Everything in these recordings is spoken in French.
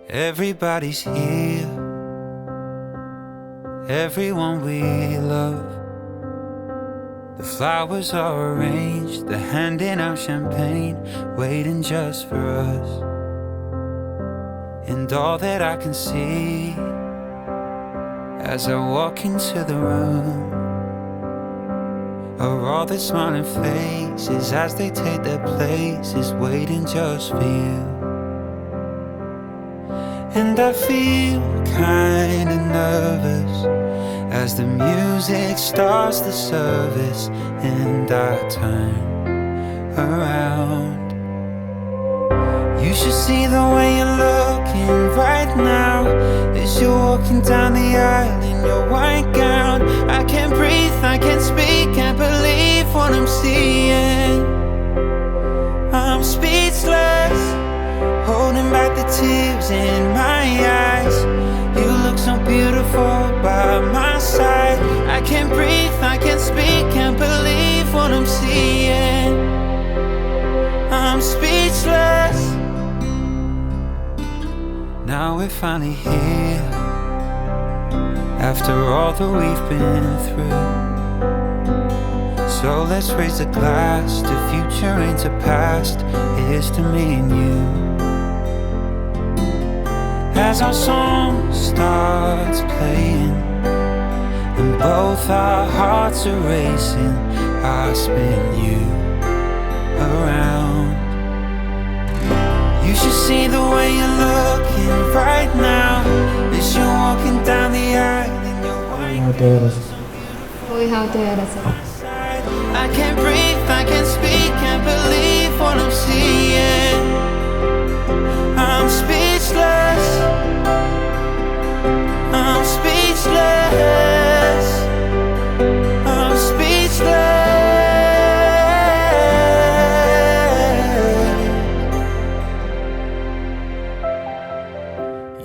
Everybody's here, everyone we love. The flowers are arranged, they're handing out champagne, waiting just for us. And all that I can see as I walk into the room are all the smiling faces as they take their places, waiting just for you. And I feel kinda nervous as the music starts the service, and I turn around. You should see the way you're looking right now as you're walking down the aisle in your white gown. I can't breathe, I can't speak, can't believe what I'm seeing. I'm speechless, holding back the tears in my eyes. You look so beautiful by my side. I can't breathe, I can't speak, can't believe what I'm seeing. I'm speechless. Now we're finally here, after all that we've been through. So let's raise a glass to future and to past. Here's to me and you. As our song starts playing and both our hearts are racing, I spin you around. You should see the way you're looking right now as you're walking down the aisle in your white dress. I can't breathe, I can't speak, can't believe what I'm seeing. I'm speechless, I'm speechless, I'm speechless.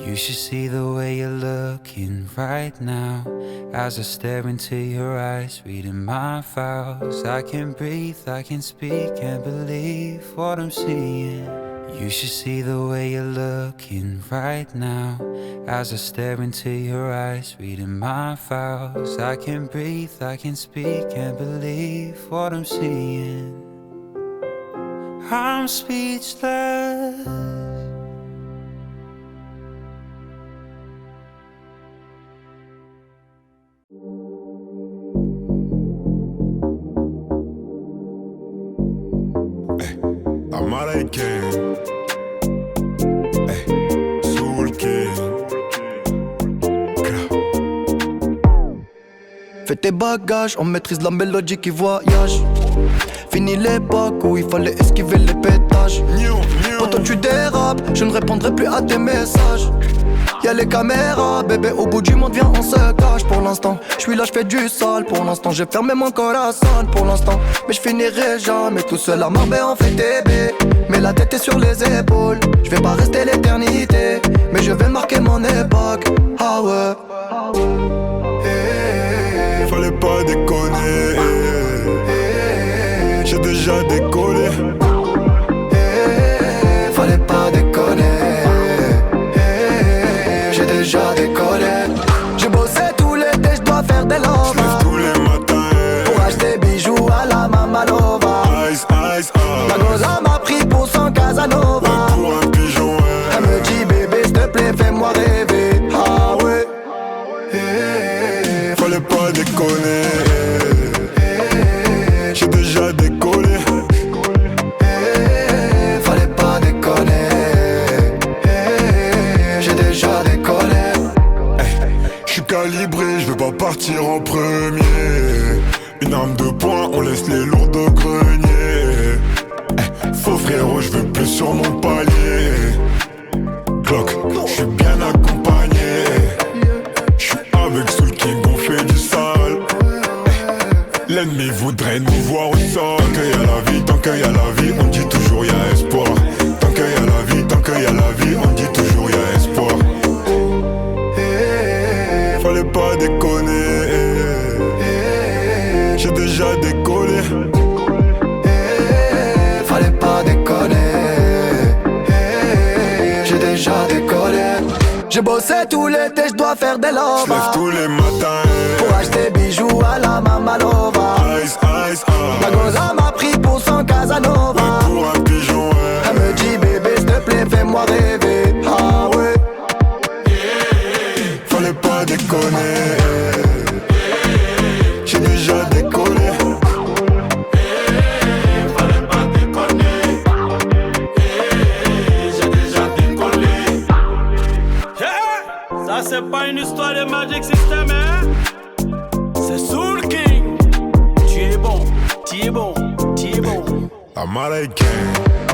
You should see the way you're looking right now as I stare into your eyes, reading my vows. I can't breathe, I can't speak, can't believe what I'm seeing. You should see the way you're looking right now as I stare into your eyes, reading my vows. I can't breathe, I can't speak, can't believe what I'm seeing. I'm speechless. Amara King, Soul King. Fais tes bagages, on maîtrise la mélodie qui voyage. Fini l'époque où il fallait esquiver les pétages. Quand tu dérapes, je ne répondrai plus à tes messages. Y'a les caméras, bébé, au bout du monde, viens, on se cache. Pour l'instant, je suis là, je fais du sale. Pour l'instant, j'ai fermé mon corazon. Pour l'instant, mais je finirai jamais tout seul à Marbella, on fait TB. Mais la tête est sur les épaules. Je vais pas rester l'éternité, mais je vais marquer mon époque. Ah ouais. Fallait pas déconner. J'ai déjà décollé. Fallait pas déconner. J'ai déjà décollé. J'ai bossé tout l'été, je dois faire des lovas. J'lève tous les matins pour acheter bijoux à la Mamalova. Ice, ice, Ma goza m'a pris pour son Casanova. pour un pigeon, Elle me dit bébé s'il te plaît fais-moi rêver. Ah ouais. Fallait pas déconner. J'ai déjà décollé. Fallait pas déconner. J'ai déjà décollé. J'suis calibré, j'veux pas partir en premier. Une arme de poing, on laisse les lourds au grenier. Faux frérot, j'veux plus sur mon palier. Glock, j'suis bien accompagné. J'suis avec Soul King, on fait du sale. L'ennemi voudrait nous voir au sol. Tant qu'il y a la vie, tant qu'il y a la vie, on dit toujours y'a espoir. Tant qu'il y a la vie, tant qu'il y a la vie, on dit toujours y'a espoir. Fallait pas déconner. J'ai déjà décollé. Fallait pas déconner. J'ai déjà déjà décollé. J'ai bossé tout l'été, je dois faire des lovas. J'lève tous les matins pour acheter bijoux à la Mamalova. Ice, ice, La goza m'a pris pour son Casanova. pour un pigeon, Elle me dit bébé s'il te plaît fais-moi rêver. Ah ouais. Fallait pas déconner. J'ai déjà décollé. Fallait pas déconner. J'ai déjà décollé. Ça c'est pas une histoire de Magic System, hein. C'est Soul King. Tu es bon, tu es bon, tu es bon. I'm Gang.